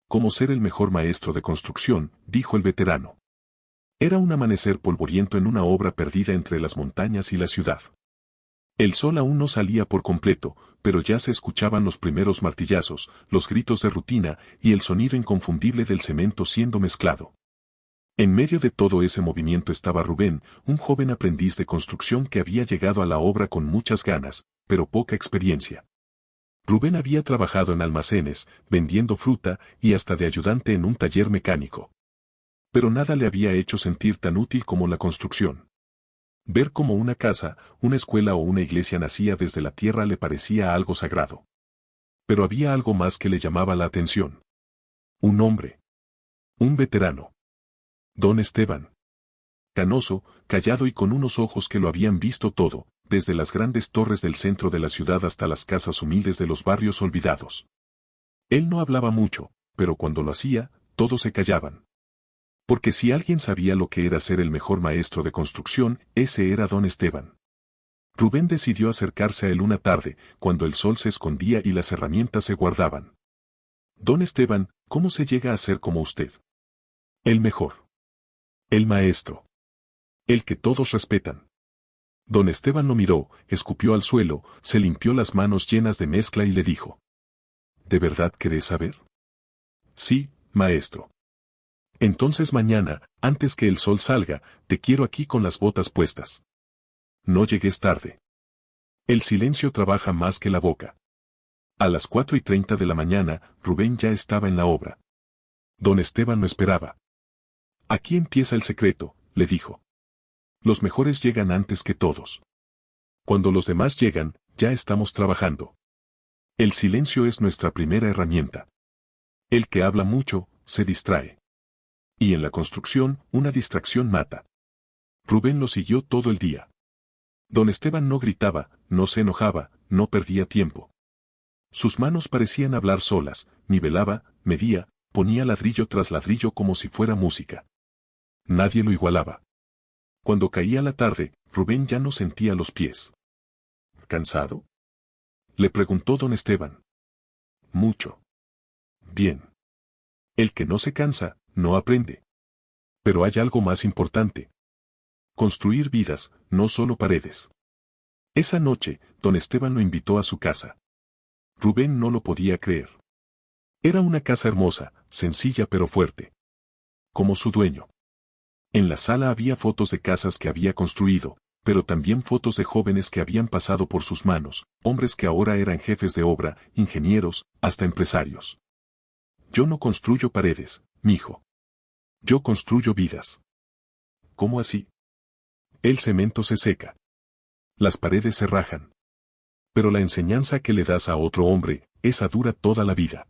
Como ser el mejor maestro de construcción, dijo el veterano. Era un amanecer polvoriento en una obra perdida entre las montañas y la ciudad. El sol aún no salía por completo, pero ya se escuchaban los primeros martillazos, los gritos de rutina y el sonido inconfundible del cemento siendo mezclado. En medio de todo ese movimiento estaba Rubén, un joven aprendiz de construcción que había llegado a la obra con muchas ganas, pero poca experiencia. Rubén había trabajado en almacenes, vendiendo fruta y hasta de ayudante en un taller mecánico. Pero nada le había hecho sentir tan útil como la construcción. Ver cómo una casa, una escuela o una iglesia nacía desde la tierra le parecía algo sagrado. Pero había algo más que le llamaba la atención. Un hombre. Un veterano. Don Esteban. Canoso, callado y con unos ojos que lo habían visto todo, desde las grandes torres del centro de la ciudad hasta las casas humildes de los barrios olvidados. Él no hablaba mucho, pero cuando lo hacía, todos se callaban. Porque si alguien sabía lo que era ser el mejor maestro de construcción, ese era don Esteban. Rubén decidió acercarse a él una tarde, cuando el sol se escondía y las herramientas se guardaban. Don Esteban, ¿cómo se llega a ser como usted? El mejor. El maestro. El que todos respetan. Don Esteban lo miró, escupió al suelo, se limpió las manos llenas de mezcla y le dijo. ¿De verdad querés saber? Sí, maestro. Entonces mañana, antes que el sol salga, te quiero aquí con las botas puestas. No llegues tarde. El silencio trabaja más que la boca. A las 4:30 de la mañana, Rubén ya estaba en la obra. Don Esteban lo esperaba. Aquí empieza el secreto, le dijo. Los mejores llegan antes que todos. Cuando los demás llegan, ya estamos trabajando. El silencio es nuestra primera herramienta. El que habla mucho, se distrae. Y en la construcción, una distracción mata. Rubén lo siguió todo el día. Don Esteban no gritaba, no se enojaba, no perdía tiempo. Sus manos parecían hablar solas, nivelaba, medía, ponía ladrillo tras ladrillo como si fuera música. Nadie lo igualaba. Cuando caía la tarde, Rubén ya no sentía los pies. ¿Cansado? Le preguntó don Esteban. Mucho. Bien. El que no se cansa, no aprende. Pero hay algo más importante. Construir vidas, no solo paredes. Esa noche, don Esteban lo invitó a su casa. Rubén no lo podía creer. Era una casa hermosa, sencilla pero fuerte. Como su dueño. En la sala había fotos de casas que había construido, pero también fotos de jóvenes que habían pasado por sus manos, hombres que ahora eran jefes de obra, ingenieros, hasta empresarios. Yo no construyo paredes, mijo. Yo construyo vidas. ¿Cómo así? El cemento se seca. Las paredes se rajan. Pero la enseñanza que le das a otro hombre, esa dura toda la vida.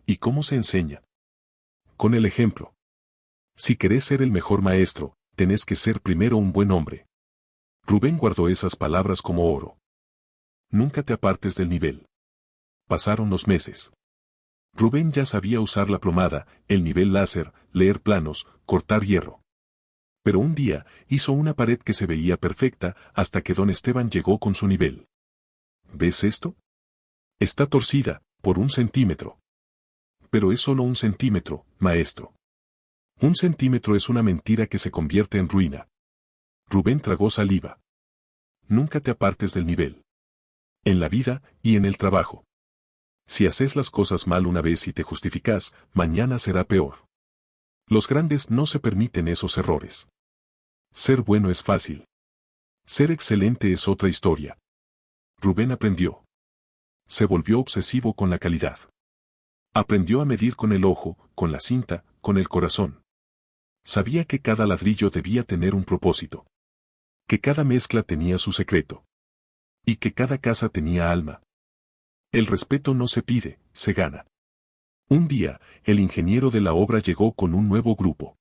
¿Y cómo se enseña? Con el ejemplo. Si querés ser el mejor maestro, tenés que ser primero un buen hombre. Rubén guardó esas palabras como oro. Nunca te apartes del nivel. Pasaron los meses. Rubén ya sabía usar la plomada, el nivel láser, leer planos, cortar hierro. Pero un día, hizo una pared que se veía perfecta, hasta que don Esteban llegó con su nivel. ¿Ves esto? Está torcida, por 1 centímetro. Pero es solo 1 centímetro, maestro. 1 centímetro es una mentira que se convierte en ruina. Rubén tragó saliva. Nunca te apartes del nivel. En la vida, y en el trabajo. Si haces las cosas mal una vez y te justificas, mañana será peor. Los grandes no se permiten esos errores. Ser bueno es fácil. Ser excelente es otra historia. Rubén aprendió. Se volvió obsesivo con la calidad. Aprendió a medir con el ojo, con la cinta, con el corazón. Sabía que cada ladrillo debía tener un propósito. Que cada mezcla tenía su secreto. Y que cada casa tenía alma. El respeto no se pide, se gana. Un día, el ingeniero de la obra llegó con un nuevo grupo.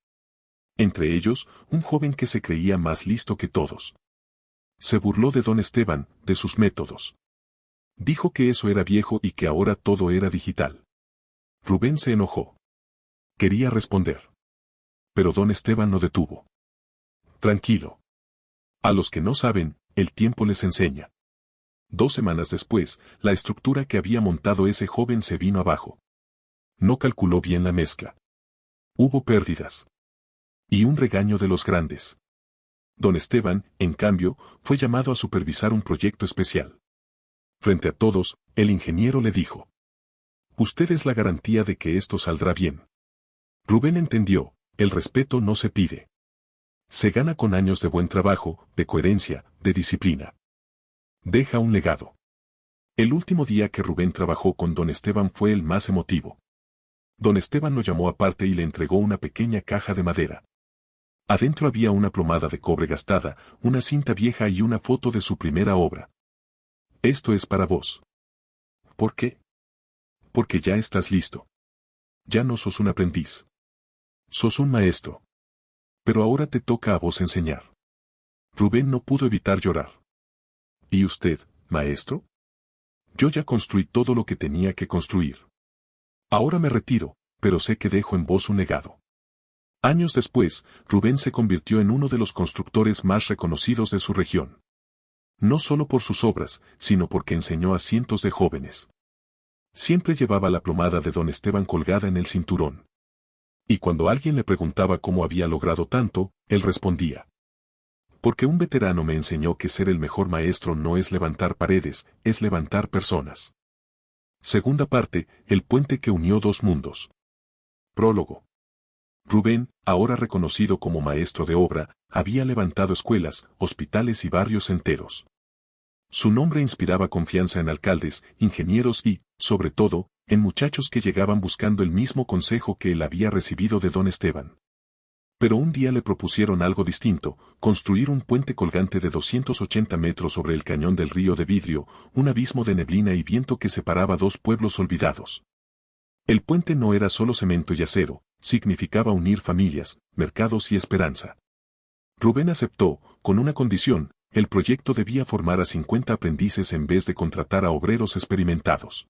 Entre ellos, un joven que se creía más listo que todos. Se burló de don Esteban, de sus métodos. Dijo que eso era viejo y que ahora todo era digital. Rubén se enojó. Quería responder. Pero don Esteban lo detuvo. Tranquilo. A los que no saben, el tiempo les enseña. 2 semanas después, la estructura que había montado ese joven se vino abajo. No calculó bien la mezcla. Hubo pérdidas. Y un regaño de los grandes. Don Esteban, en cambio, fue llamado a supervisar un proyecto especial. Frente a todos, el ingeniero le dijo: «Usted es la garantía de que esto saldrá bien». Rubén entendió: el respeto no se pide. Se gana con años de buen trabajo, de coherencia, de disciplina. Deja un legado. El último día que Rubén trabajó con don Esteban fue el más emotivo. Don Esteban lo llamó aparte y le entregó una pequeña caja de madera. Adentro había una plomada de cobre gastada, una cinta vieja y una foto de su primera obra. «Esto es para vos». «¿Por qué?» «Porque ya estás listo. Ya no sos un aprendiz. Sos un maestro. Pero ahora te toca a vos enseñar». Rubén no pudo evitar llorar. «¿Y usted, maestro?» «Yo ya construí todo lo que tenía que construir. Ahora me retiro, pero sé que dejo en vos un legado». Años después, Rubén se convirtió en uno de los constructores más reconocidos de su región. No solo por sus obras, sino porque enseñó a cientos de jóvenes. Siempre llevaba la plomada de don Esteban colgada en el cinturón. Y cuando alguien le preguntaba cómo había logrado tanto, él respondía: «Porque un veterano me enseñó que ser el mejor maestro no es levantar paredes, es levantar personas». Segunda parte: el puente que unió dos mundos. Prólogo. Rubén, ahora reconocido como maestro de obra, había levantado escuelas, hospitales y barrios enteros. Su nombre inspiraba confianza en alcaldes, ingenieros y, sobre todo, en muchachos que llegaban buscando el mismo consejo que él había recibido de don Esteban. Pero un día le propusieron algo distinto: construir un puente colgante de 280 metros sobre el cañón del río de vidrio, un abismo de neblina y viento que separaba dos pueblos olvidados. El puente no era solo cemento y acero, significaba unir familias, mercados y esperanza. Rubén aceptó, con una condición: el proyecto debía formar a 50 aprendices en vez de contratar a obreros experimentados.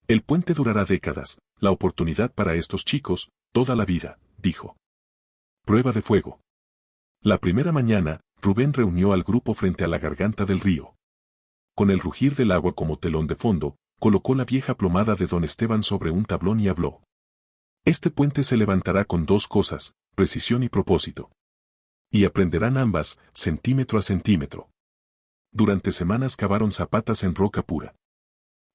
«El puente durará décadas, la oportunidad para estos chicos, toda la vida», dijo. Prueba de fuego. La primera mañana, Rubén reunió al grupo frente a la garganta del río. Con el rugir del agua como telón de fondo, colocó la vieja plomada de don Esteban sobre un tablón y habló: «Este puente se levantará con dos cosas, precisión y propósito. Y aprenderán ambas, centímetro a centímetro». Durante semanas cavaron zapatas en roca pura.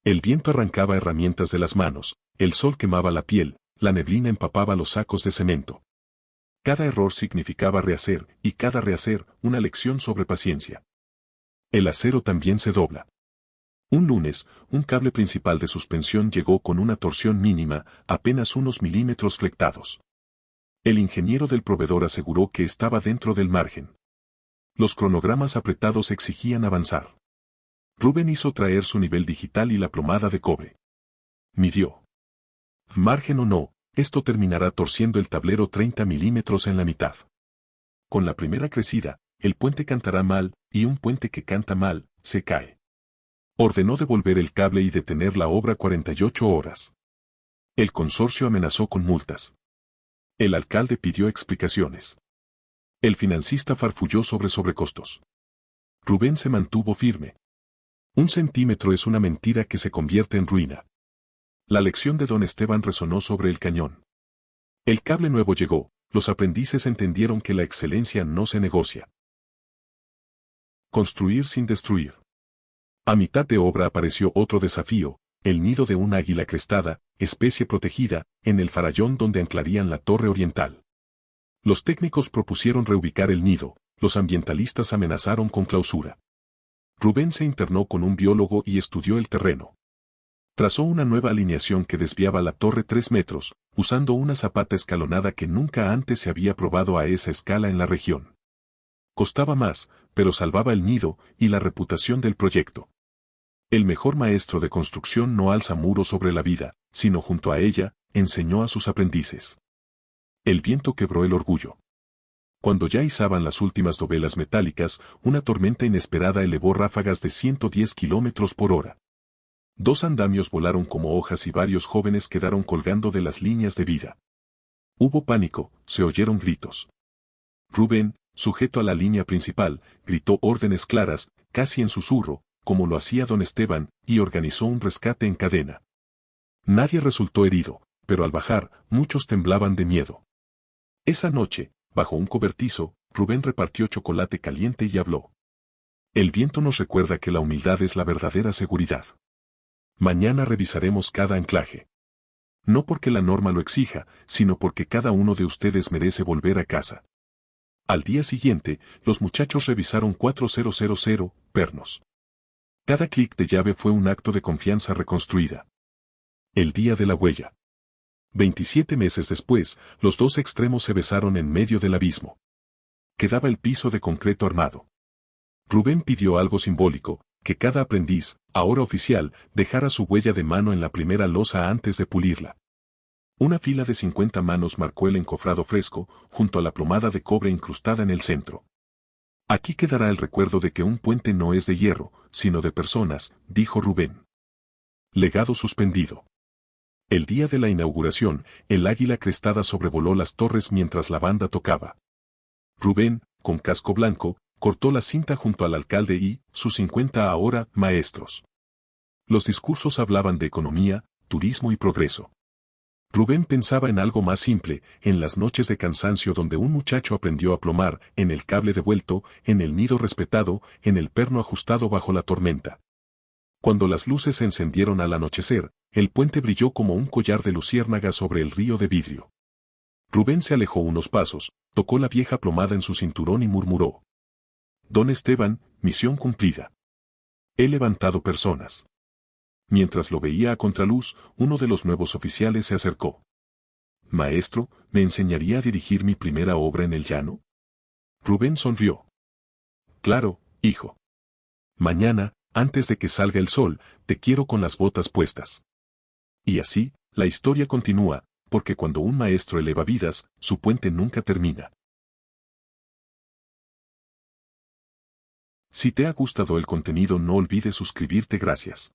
El viento arrancaba herramientas de las manos, el sol quemaba la piel, la neblina empapaba los sacos de cemento. Cada error significaba rehacer, y cada rehacer, una lección sobre paciencia. El acero también se dobla. Un lunes, un cable principal de suspensión llegó con una torsión mínima, apenas unos milímetros flectados. El ingeniero del proveedor aseguró que estaba dentro del margen. Los cronogramas apretados exigían avanzar. Rubén hizo traer su nivel digital y la plomada de cobre. Midió. Margen o no, esto terminará torciendo el tablero 30 milímetros en la mitad. Con la primera crecida, el puente cantará mal, y un puente que canta mal, se cae. Ordenó devolver el cable y detener la obra 48 horas. El consorcio amenazó con multas. El alcalde pidió explicaciones. El financista farfulló sobre sobrecostos. Rubén se mantuvo firme. Un centímetro es una mentira que se convierte en ruina. La lección de don Esteban resonó sobre el cañón. El cable nuevo llegó, los aprendices entendieron que la excelencia no se negocia. Construir sin destruir. A mitad de obra apareció otro desafío: el nido de una águila crestada, especie protegida, en el farallón donde anclarían la torre oriental. Los técnicos propusieron reubicar el nido, los ambientalistas amenazaron con clausura. Rubén se internó con un biólogo y estudió el terreno. Trazó una nueva alineación que desviaba la torre 3 metros, usando una zapata escalonada que nunca antes se había probado a esa escala en la región. Costaba más, pero salvaba el nido y la reputación del proyecto. El mejor maestro de construcción no alza muros sobre la vida, sino junto a ella, enseñó a sus aprendices. El viento quebró el orgullo. Cuando ya izaban las últimas dovelas metálicas, una tormenta inesperada elevó ráfagas de 110 kilómetros por hora. 2 andamios volaron como hojas y varios jóvenes quedaron colgando de las líneas de vida. Hubo pánico, se oyeron gritos. Rubén, sujeto a la línea principal, gritó órdenes claras, casi en susurro, como lo hacía don Esteban, y organizó un rescate en cadena. Nadie resultó herido, pero al bajar, muchos temblaban de miedo. Esa noche, bajo un cobertizo, Rubén repartió chocolate caliente y habló. El viento nos recuerda que la humildad es la verdadera seguridad. Mañana revisaremos cada anclaje. No porque la norma lo exija, sino porque cada uno de ustedes merece volver a casa. Al día siguiente, los muchachos revisaron 4000 pernos. Cada clic de llave fue un acto de confianza reconstruida. El día de la huella. 27 meses después, los dos extremos se besaron en medio del abismo. Quedaba el piso de concreto armado. Rubén pidió algo simbólico, que cada aprendiz, ahora oficial, dejara su huella de mano en la primera losa antes de pulirla. Una fila de 50 manos marcó el encofrado fresco, junto a la plomada de cobre incrustada en el centro. Aquí quedará el recuerdo de que un puente no es de hierro, sino de personas, dijo Rubén. Legado suspendido. El día de la inauguración, el águila crestada sobrevoló las torres mientras la banda tocaba. Rubén, con casco blanco, cortó la cinta junto al alcalde y sus 50 ahora maestros. Los discursos hablaban de economía, turismo y progreso. Rubén pensaba en algo más simple, en las noches de cansancio donde un muchacho aprendió a plomar, en el cable devuelto, en el nido respetado, en el perno ajustado bajo la tormenta. Cuando las luces se encendieron al anochecer, el puente brilló como un collar de luciérnagas sobre el río de vidrio. Rubén se alejó unos pasos, tocó la vieja plomada en su cinturón y murmuró. Don Esteban, misión cumplida. He levantado personas. Mientras lo veía a contraluz, uno de los nuevos oficiales se acercó. Maestro, ¿me enseñaría a dirigir mi primera obra en el llano? Rubén sonrió. Claro, hijo. Mañana, antes de que salga el sol, te quiero con las botas puestas. Y así, la historia continúa, porque cuando un maestro eleva vidas, su puente nunca termina. Si te ha gustado el contenido, no olvides suscribirte. Gracias.